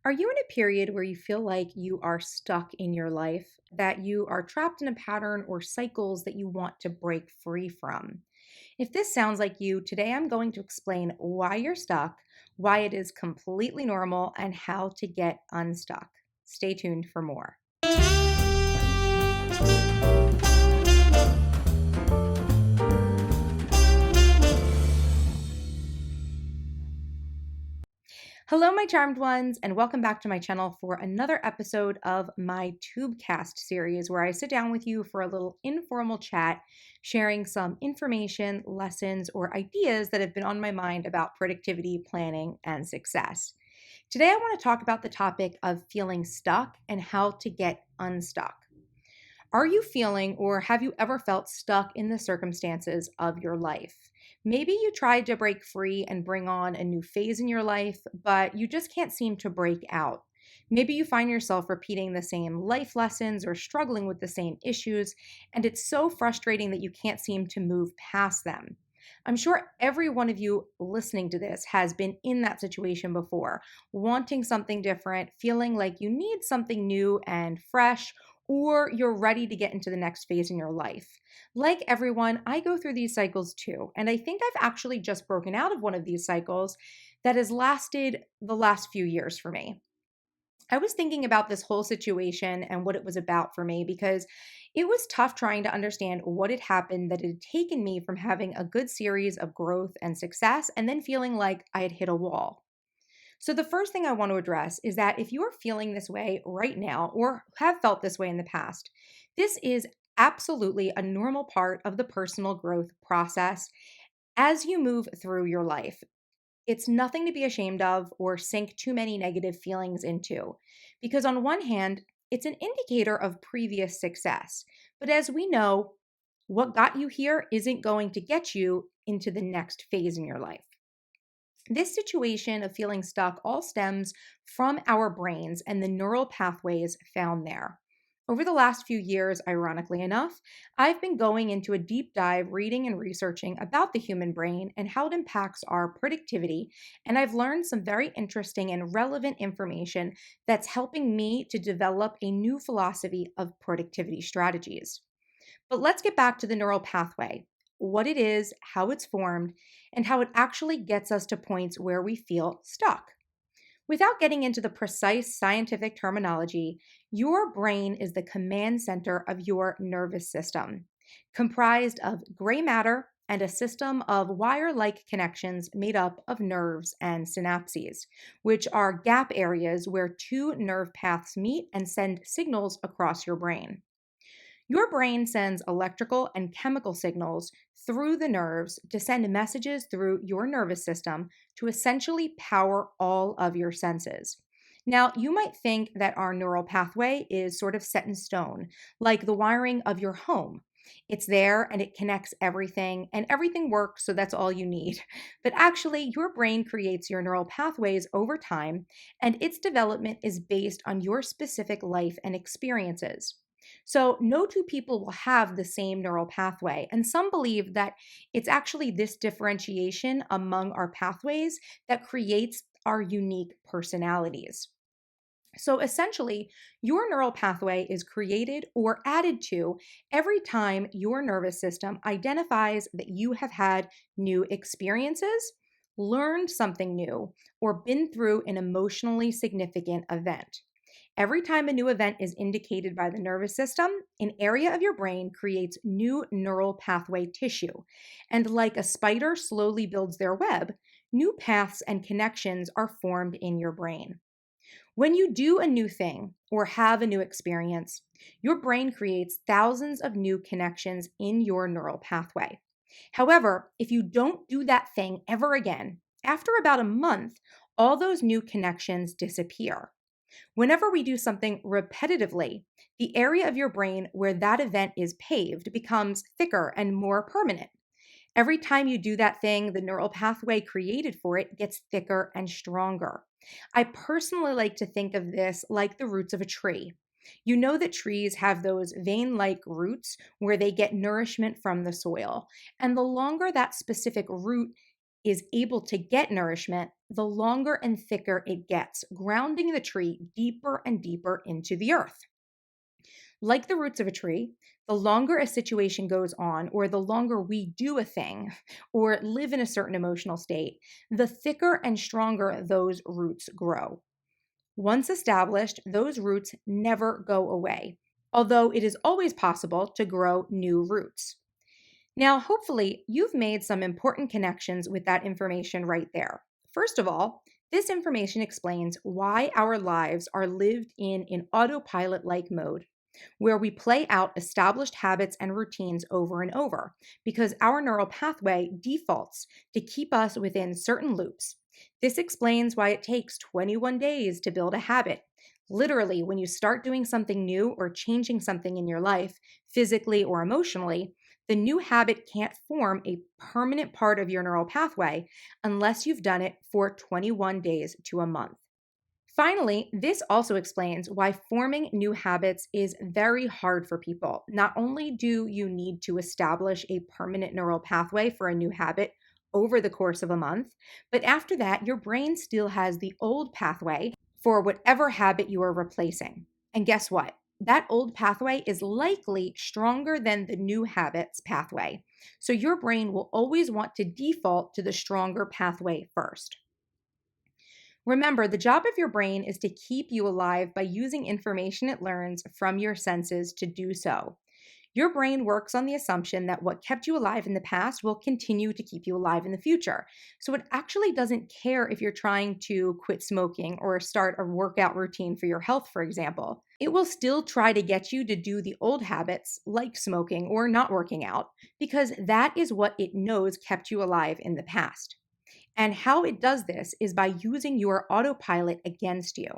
Are you in a period where you feel like you are stuck in your life, that you are trapped in a pattern or cycles that you want to break free from? If this sounds like you, today I'm going to explain why you're stuck, why it is completely normal, and how to get unstuck. Stay tuned for more. Hello, my charmed ones, and welcome back to my channel for another episode of my Tubecast series, where I sit down with you for a little informal chat, sharing some information, lessons, or ideas that have been on my mind about productivity, planning, and success. Today, I want to talk about the topic of feeling stuck and how to get unstuck. Are you feeling or have you ever felt stuck in the circumstances of your life? Maybe you tried to break free and bring on a new phase in your life, but you just can't seem to break out. Maybe you find yourself repeating the same life lessons or struggling with the same issues, and it's so frustrating that you can't seem to move past them. I'm sure every one of you listening to this has been in that situation before, wanting something different, feeling like you need something new and fresh, or you're ready to get into the next phase in your life. Like everyone, I go through these cycles too, and I think I've actually just broken out of one of these cycles that has lasted the last few years for me. I was thinking about this whole situation and what it was about for me because it was tough trying to understand what had happened that had taken me from having a good series of growth and success and then feeling like I had hit a wall. So, the first thing I want to address is that if you are feeling this way right now or have felt this way in the past, this is absolutely a normal part of the personal growth process as you move through your life. It's nothing to be ashamed of or sink too many negative feelings into, because on one hand, it's an indicator of previous success. But as we know, what got you here isn't going to get you into the next phase in your life. This situation of feeling stuck all stems from our brains and the neural pathways found there. Over the last few years, ironically enough, I've been going into a deep dive reading and researching about the human brain and how it impacts our productivity, and I've learned some very interesting and relevant information that's helping me to develop a new philosophy of productivity strategies. But let's get back to the neural pathway, what it is, how it's formed, and how it actually gets us to points where we feel stuck. Without getting into the precise scientific terminology, your brain is the command center of your nervous system, comprised of gray matter and a system of wire like connections made up of nerves and synapses, which are gap areas where two nerve paths meet and send signals across your brain. Your brain sends electrical and chemical signals through the nerves to send messages through your nervous system to essentially power all of your senses. Now, you might think that our neural pathway is sort of set in stone, like the wiring of your home. It's there and it connects everything, and everything works, so that's all you need. But actually, your brain creates your neural pathways over time, and its development is based on your specific life and experiences. So, no two people will have the same neural pathway, and some believe that it's actually this differentiation among our pathways that creates our unique personalities. So, essentially, your neural pathway is created or added to every time your nervous system identifies that you have had new experiences, learned something new, or been through an emotionally significant event. Every time a new event is indicated by the nervous system, an area of your brain creates new neural pathway tissue. And like a spider slowly builds their web, new paths and connections are formed in your brain. When you do a new thing or have a new experience, your brain creates thousands of new connections in your neural pathway. However, if you don't do that thing ever again, after about a month, all those new connections disappear. Whenever we do something repetitively, the area of your brain where that event is paved becomes thicker and more permanent. Every time you do that thing, the neural pathway created for it gets thicker and stronger. I personally like to think of this like the roots of a tree. You know that trees have those vein like roots where they get nourishment from the soil. And the longer that specific root is able to get nourishment, the longer and thicker it gets, grounding the tree deeper and deeper into the earth. Like the roots of a tree, the longer a situation goes on, or the longer we do a thing, or live in a certain emotional state, the thicker and stronger those roots grow. Once established, those roots never go away, although it is always possible to grow new roots. Now, hopefully, you've made some important connections with that information right there. First of all, this information explains why our lives are lived in an autopilot like mode, where we play out established habits and routines over and over, because our neural pathway defaults to keep us within certain loops. This explains why it takes 21 days to build a habit. Literally, when you start doing something new or changing something in your life, physically or emotionally, the new habit can't form a permanent part of your neural pathway unless you've done it for 21 days to a month. Finally, this also explains why forming new habits is very hard for people. Not only do you need to establish a permanent neural pathway for a new habit over the course of a month, but after that, your brain still has the old pathway for whatever habit you are replacing. And guess what? That old pathway is likely stronger than the new habits pathway. So your brain will always want to default to the stronger pathway first. Remember, the job of your brain is to keep you alive by using information it learns from your senses to do so. Your brain works on the assumption that what kept you alive in the past will continue to keep you alive in the future. So it actually doesn't care if you're trying to quit smoking or start a workout routine for your health, for example. It will still try to get you to do the old habits like smoking or not working out, because that is what it knows kept you alive in the past. And how it does this is by using your autopilot against you.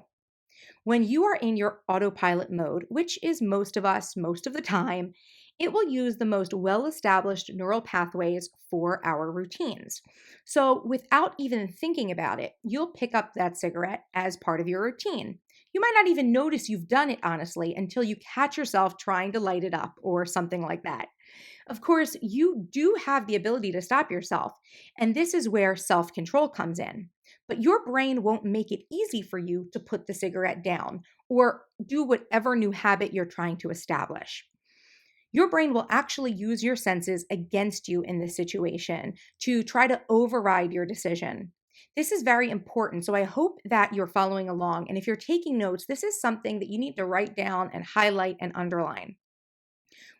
When you are in your autopilot mode, which is most of us most of the time, it will use the most well established neural pathways for our routines. So, without even thinking about it, you'll pick up that cigarette as part of your routine. You might not even notice you've done it, honestly, until you catch yourself trying to light it up or something like that. Of course, you do have the ability to stop yourself, and this is where self control comes in. But your brain won't make it easy for you to put the cigarette down or do whatever new habit you're trying to establish. Your brain will actually use your senses against you in this situation to try to override your decision. This is very important, so I hope that you're following along. And if you're taking notes, this is something that you need to write down and highlight and underline.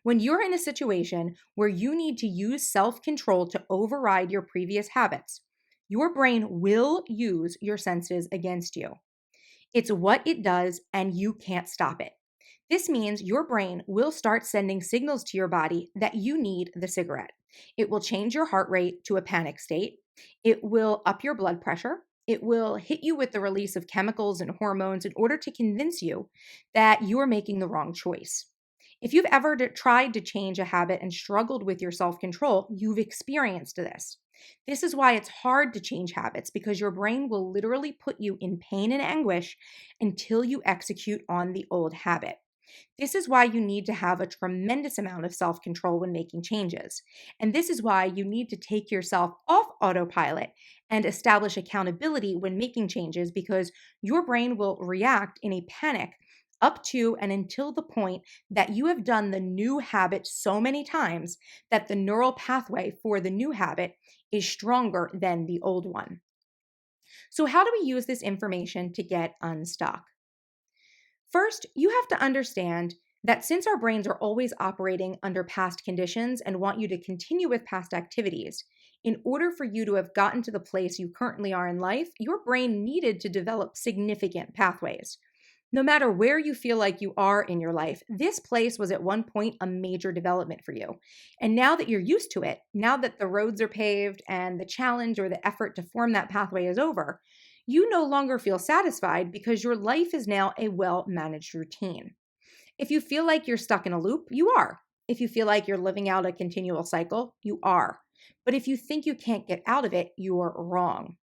When you're in a situation where you need to use self control to override your previous habits, your brain will use your senses against you. It's what it does, and you can't stop it. This means your brain will start sending signals to your body that you need the cigarette. It will change your heart rate to a panic state. It will up your blood pressure. It will hit you with the release of chemicals and hormones in order to convince you that you are making the wrong choice. If you've ever tried to change a habit and struggled with your self control, you've experienced this. This is why it's hard to change habits, because your brain will literally put you in pain and anguish until you execute on the old habit. This is why you need to have a tremendous amount of self control when making changes. And this is why you need to take yourself off autopilot and establish accountability when making changes, because your brain will react in a panic up to and until the point that you have done the new habit so many times that the neural pathway for the new habit is stronger than the old one. So, how do we use this information to get unstuck? First, you have to understand that since our brains are always operating under past conditions and want you to continue with past activities, in order for you to have gotten to the place you currently are in life, your brain needed to develop significant pathways. No matter where you feel like you are in your life, this place was at one point a major development for you. And now that you're used to it, now that the roads are paved and the challenge or the effort to form that pathway is over, you no longer feel satisfied because your life is now a well-managed routine. If you feel like you're stuck in a loop, you are. If you feel like you're living out a continual cycle, you are. But if you think you can't get out of it, you're wrong.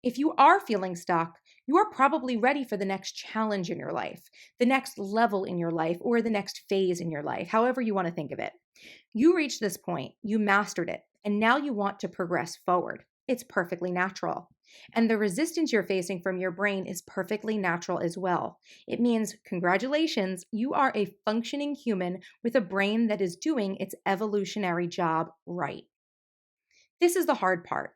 If you are feeling stuck, you are probably ready for the next challenge in your life, the next level in your life, or the next phase in your life, however you want to think of it. You reached this point, you mastered it, and now you want to progress forward. it's perfectly natural. And the resistance you're facing from your brain is perfectly natural as well. It means, congratulations, you are a functioning human with a brain that is doing its evolutionary job right. This is the hard part.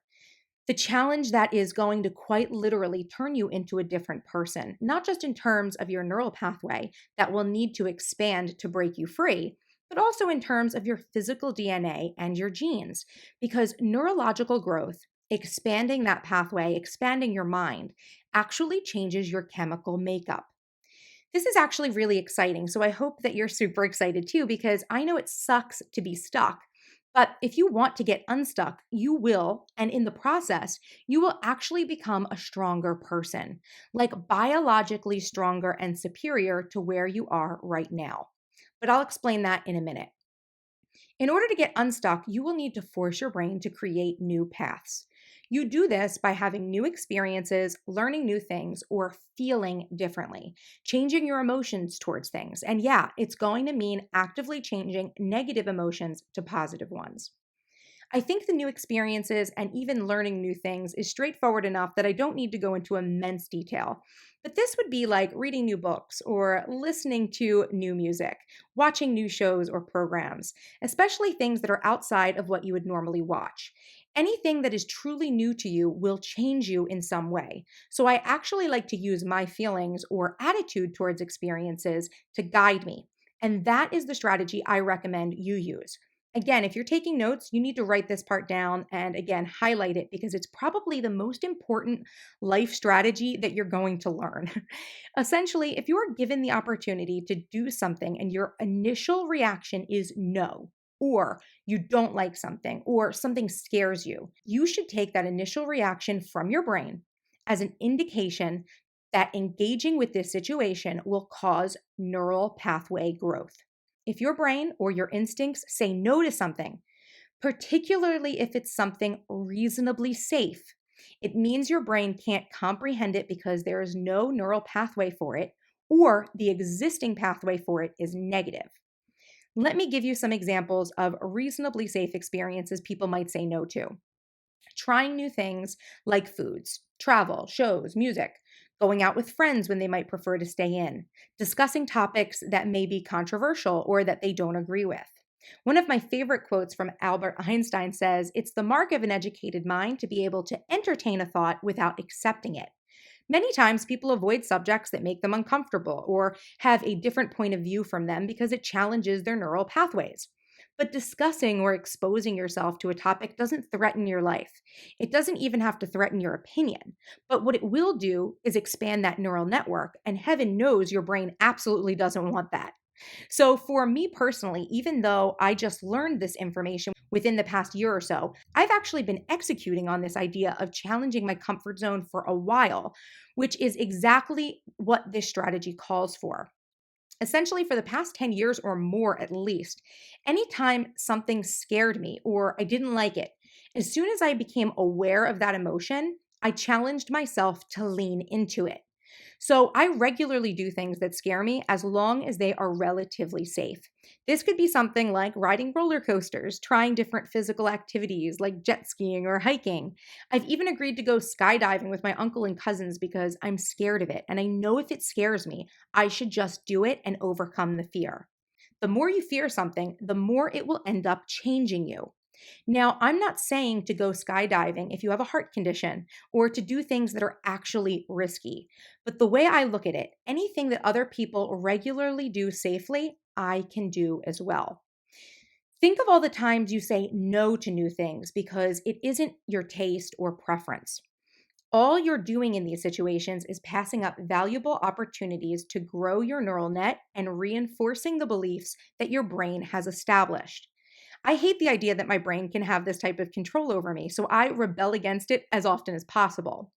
The challenge that is going to quite literally turn you into a different person, not just in terms of your neural pathway that will need to expand to break you free, but also in terms of your physical DNA and your genes. Because neurological growth, expanding that pathway, expanding your mind, actually changes your chemical makeup. This is actually really exciting. So I hope that you're super excited too, because I know it sucks to be stuck. But if you want to get unstuck, you will. And in the process, you will actually become a stronger person, like biologically stronger and superior to where you are right now. But I'll explain that in a minute. In order to get unstuck, you will need to force your brain to create new paths. You do this by having new experiences, learning new things, or feeling differently, changing your emotions towards things. And yeah, it's going to mean actively changing negative emotions to positive ones. I think the new experiences and even learning new things is straightforward enough that I don't need to go into immense detail. But this would be like reading new books or listening to new music, watching new shows or programs, especially things that are outside of what you would normally watch. Anything that is truly new to you will change you in some way. So I actually like to use my feelings or attitude towards experiences to guide me. And that is the strategy I recommend you use. Again, if you're taking notes, you need to write this part down and again, highlight it because it's probably the most important life strategy that you're going to learn. Essentially, if you are given the opportunity to do something and your initial reaction is no, or you don't like something, or something scares you, you should take that initial reaction from your brain as an indication that engaging with this situation will cause neural pathway growth. If your brain or your instincts say no to something, particularly if it's something reasonably safe, it means your brain can't comprehend it because there is no neural pathway for it, or the existing pathway for it is negative. Let me give you some examples of reasonably safe experiences people might say no to. Trying new things like foods, travel, shows, music, going out with friends when they might prefer to stay in, discussing topics that may be controversial or that they don't agree with. One of my favorite quotes from Albert Einstein says, "It's the mark of an educated mind to be able to entertain a thought without accepting it." Many times, people avoid subjects that make them uncomfortable or have a different point of view from them because it challenges their neural pathways. But discussing or exposing yourself to a topic doesn't threaten your life. It doesn't even have to threaten your opinion. But what it will do is expand that neural network, and heaven knows your brain absolutely doesn't want that. So, for me personally, even though I just learned this information within the past year or so, I've actually been executing on this idea of challenging my comfort zone for a while, which is exactly what this strategy calls for. Essentially, for the past 10 years or more at least, anytime something scared me or I didn't like it, as soon as I became aware of that emotion, I challenged myself to lean into it. So I regularly do things that scare me as long as they are relatively safe. This could be something like riding roller coasters, trying different physical activities like jet skiing or hiking. I've even agreed to go skydiving with my uncle and cousins because I'm scared of it. And I know if it scares me, I should just do it and overcome the fear. The more you fear something, the more it will end up changing you. Now, I'm not saying to go skydiving if you have a heart condition or to do things that are actually risky. But the way I look at it, anything that other people regularly do safely, I can do as well. Think of all the times you say no to new things because it isn't your taste or preference. All you're doing in these situations is passing up valuable opportunities to grow your neural net and reinforcing the beliefs that your brain has established. I hate the idea that my brain can have this type of control over me, so I rebel against it as often as possible.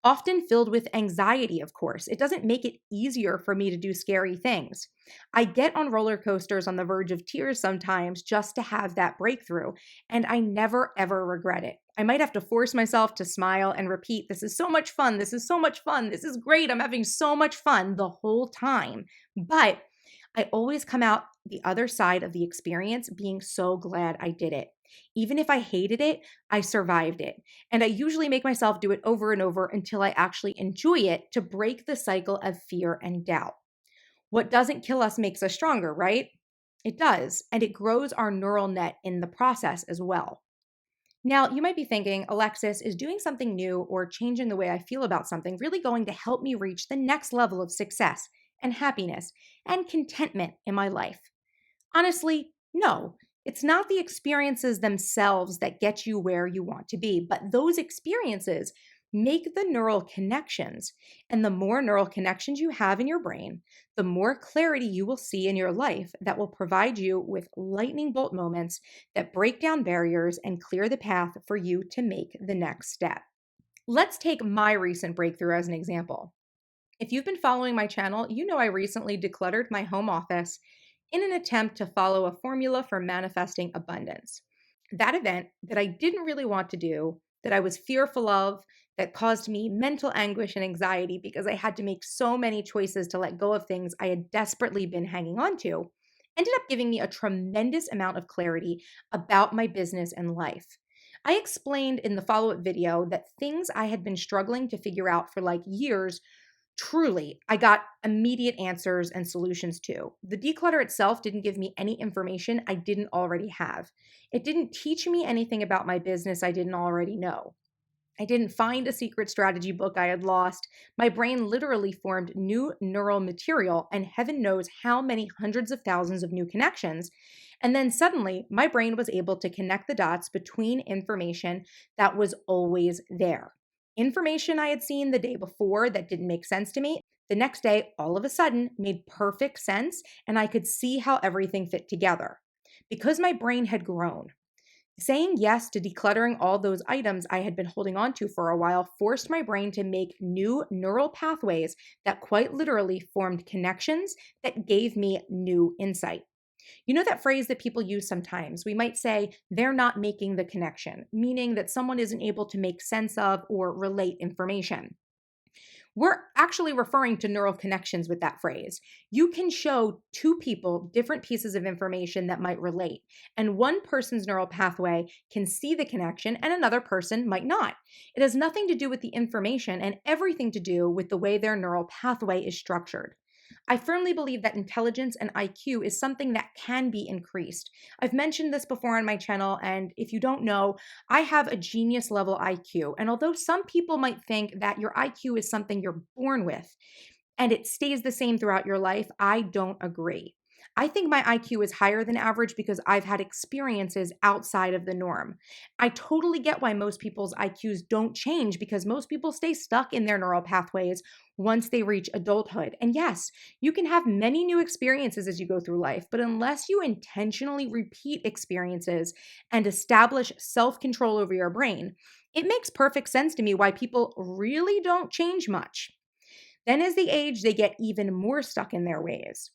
Often filled with anxiety, of course. It doesn't make it easier for me to do scary things. I get on roller coasters on the verge of tears sometimes just to have that breakthrough, and I never ever regret it. I might have to force myself to smile and repeat, "This is so much fun. This is so much fun. This is great. I'm having so much fun," the whole time. But I always come out the other side of the experience being so glad I did it. Even if I hated it, I survived it. And I usually make myself do it over and over until I actually enjoy it to break the cycle of fear and doubt. What doesn't kill us makes us stronger, right? It does, and it grows our neural net in the process as well. Now, you might be thinking, Alexis, is doing something new or changing the way I feel about something really going to help me reach the next level of success and happiness and contentment in my life? Honestly, no. It's not the experiences themselves that get you where you want to be, but those experiences make the neural connections. And the more neural connections you have in your brain, the more clarity you will see in your life that will provide you with lightning bolt moments that break down barriers and clear the path for you to make the next step. Let's take my recent breakthrough as an example. If you've been following my channel, you know I recently decluttered my home office in an attempt to follow a formula for manifesting abundance. That event that I didn't really want to do, that I was fearful of, that caused me mental anguish and anxiety because I had to make so many choices to let go of things I had desperately been hanging on to, ended up giving me a tremendous amount of clarity about my business and life. I explained in the follow up video that things I had been struggling to figure out for like years. Truly, I got immediate answers and solutions to. The declutter itself didn't give me any information I didn't already have. It didn't teach me anything about my business I didn't already know. I didn't find a secret strategy book I had lost. My brain literally formed new neural material and heaven knows how many hundreds of thousands of new connections. And then suddenly, my brain was able to connect the dots between information that was always there. Information I had seen the day before that didn't make sense to me, the next day, all of a sudden, made perfect sense, and I could see how everything fit together. Because my brain had grown. Saying yes to decluttering all those items I had been holding on to for a while forced my brain to make new neural pathways that quite literally formed connections that gave me new insight. You know that phrase that people use sometimes? We might say, they're not making the connection, meaning that someone isn't able to make sense of or relate information. We're actually referring to neural connections with that phrase. You can show two people different pieces of information that might relate, and one person's neural pathway can see the connection and another person might not. It has nothing to do with the information and everything to do with the way their neural pathway is structured. I firmly believe that intelligence and IQ is something that can be increased. I've mentioned this before on my channel, and if you don't know, I have a genius level IQ. And although some people might think that your IQ is something you're born with and it stays the same throughout your life, I don't agree. I think my IQ is higher than average because I've had experiences outside of the norm. I totally get why most people's IQs don't change because most people stay stuck in their neural pathways once they reach adulthood. And yes, you can have many new experiences as you go through life, but unless you intentionally repeat experiences and establish self control over your brain, it makes perfect sense to me why people really don't change much. Then, as they age, they get even more stuck in their ways.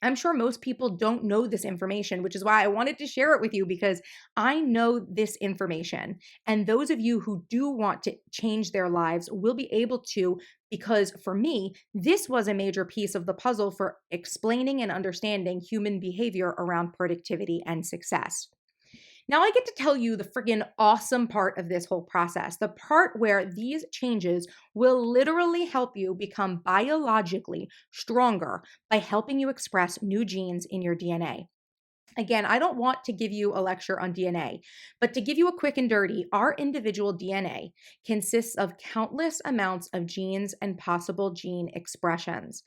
I'm sure most people don't know this information, which is why I wanted to share it with you because I know this information. And those of you who do want to change their lives will be able to, because for me, this was a major piece of the puzzle for explaining and understanding human behavior around productivity and success. Now I get to tell you the friggin' awesome part of this whole process, the part where these changes will literally help you become biologically stronger by helping you express new genes in your DNA. Again, I don't want to give you a lecture on DNA, but to give you a quick and dirty, our individual DNA consists of countless amounts of genes and possible gene expressions.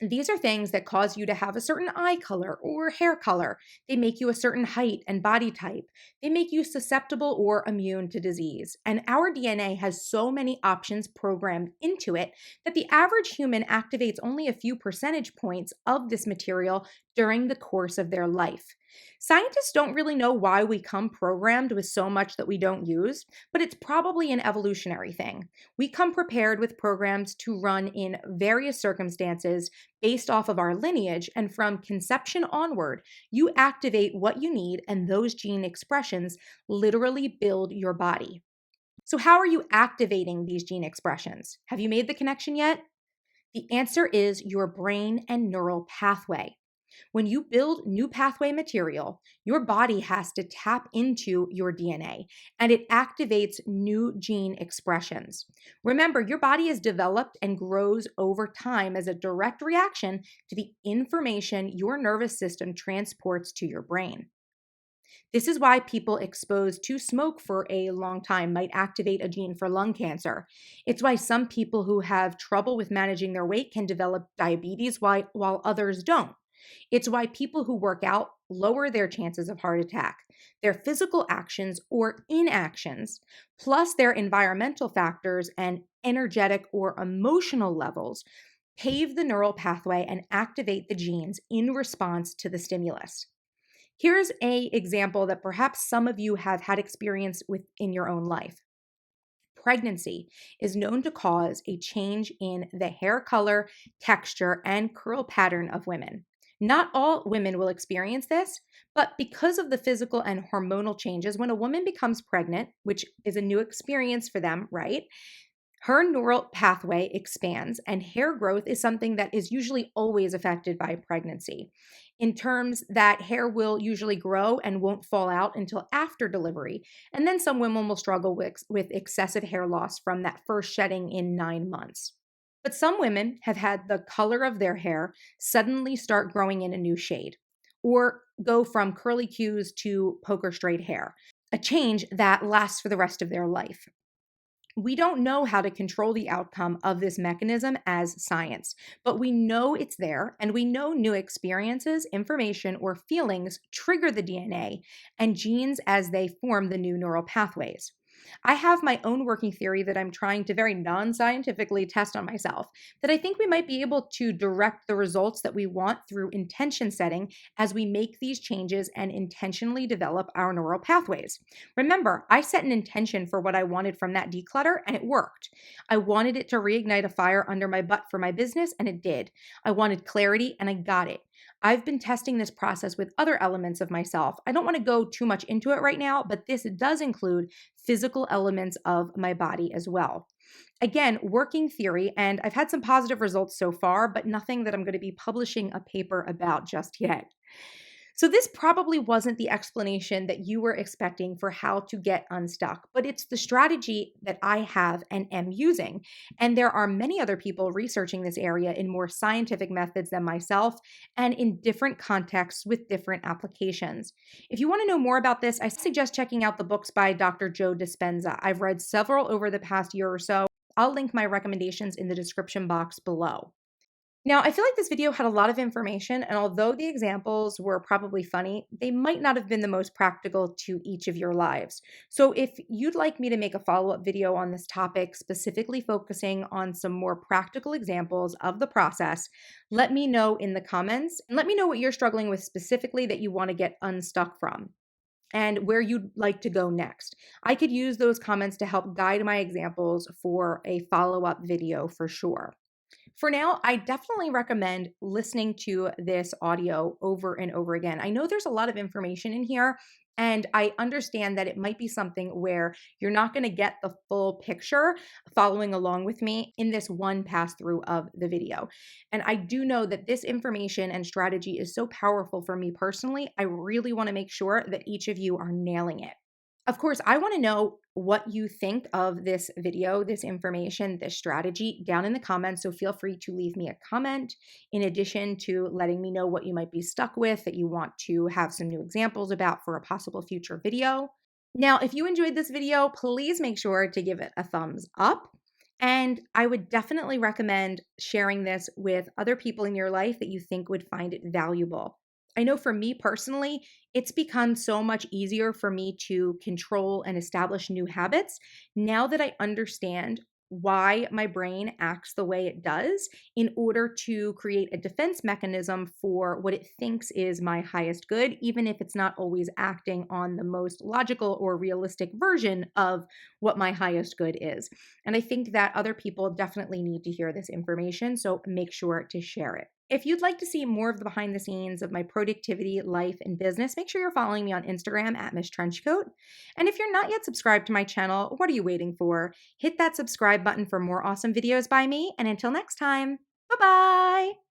These are things that cause you to have a certain eye color or hair color. They make you a certain height and body type. They make you susceptible or immune to disease. And our DNA has so many options programmed into it that the average human activates only a few percentage points of this material during the course of their life. Scientists don't really know why we come programmed with so much that we don't use, but it's probably an evolutionary thing. We come prepared with programs to run in various circumstances based off of our lineage, and from conception onward, you activate what you need, and those gene expressions literally build your body. So, how are you activating these gene expressions? Have you made the connection yet? The answer is your brain and neural pathway. When you build new pathway material, your body has to tap into your DNA and it activates new gene expressions. Remember, your body is developed and grows over time as a direct reaction to the information your nervous system transports to your brain. This is why people exposed to smoke for a long time might activate a gene for lung cancer. It's why some people who have trouble with managing their weight can develop diabetes while others don't. It's why people who work out lower their chances of heart attack. Their physical actions or inactions, plus their environmental factors and energetic or emotional levels, pave the neural pathway and activate the genes in response to the stimulus. Here's a example that perhaps some of you have had experience with in your own life. Pregnancy is known to cause a change in the hair color, texture, and curl pattern of women. Not all women will experience this, but because of the physical and hormonal changes, when a woman becomes pregnant, which is a new experience for them, right? Her neural pathway expands, and hair growth is something that is usually always affected by pregnancy. In terms that hair will usually grow and won't fall out until after delivery. And then some women will struggle with excessive hair loss from that first shedding in 9 months. But some women have had the color of their hair suddenly start growing in a new shade or go from curly cues to poker straight hair, a change that lasts for the rest of their life. We don't know how to control the outcome of this mechanism as science, but we know it's there, and we know new experiences, information, or feelings trigger the DNA and genes as they form the new neural pathways. I have my own working theory that I'm trying to very non scientifically test on myself, that I think we might be able to direct the results that we want through intention setting as we make these changes and intentionally develop our neural pathways. Remember, I set an intention for what I wanted from that declutter, and it worked. I wanted it to reignite a fire under my butt for my business, and it did. I wanted clarity, and I got it. I've been testing this process with other elements of myself. I don't want to go too much into it right now, but this does include physical elements of my body as well. Again, working theory, and I've had some positive results so far, but nothing that I'm going to be publishing a paper about just yet. So, this probably wasn't the explanation that you were expecting for how to get unstuck, but it's the strategy that I have and am using. And there are many other people researching this area in more scientific methods than myself and in different contexts with different applications. If you want to know more about this, I suggest checking out the books by Dr. Joe Dispenza. I've read several over the past year or so. I'll link my recommendations in the description box below. Now, I feel like this video had a lot of information, and although the examples were probably funny, they might not have been the most practical to each of your lives. So if you'd like me to make a follow-up video on this topic, specifically focusing on some more practical examples of the process, let me know in the comments, and let me know what you're struggling with specifically that you want to get unstuck from and where you'd like to go next. I could use those comments to help guide my examples for a follow-up video for sure. For now, I definitely recommend listening to this audio over and over again. I know there's a lot of information in here, and I understand that it might be something where you're not going to get the full picture following along with me in this one pass through of the video. And I do know that this information and strategy is so powerful for me personally. I really want to make sure that each of you are nailing it. Of course, I want to know what you think of this video, this information, this strategy down in the comments. So feel free to leave me a comment in addition to letting me know what you might be stuck with that you want to have some new examples about for a possible future video. Now, if you enjoyed this video, please make sure to give it a thumbs up. And I would definitely recommend sharing this with other people in your life that you think would find it valuable. I know for me personally, it's become so much easier for me to control and establish new habits now that I understand why my brain acts the way it does in order to create a defense mechanism for what it thinks is my highest good, even if it's not always acting on the most logical or realistic version of what my highest good is. And I think that other people definitely need to hear this information, so make sure to share it. If you'd like to see more of the behind the scenes of my productivity, life, and business, make sure you're following me on Instagram at MissTrenchcoat. And if you're not yet subscribed to my channel, what are you waiting for? Hit that subscribe button for more awesome videos by me. And until next time, bye-bye.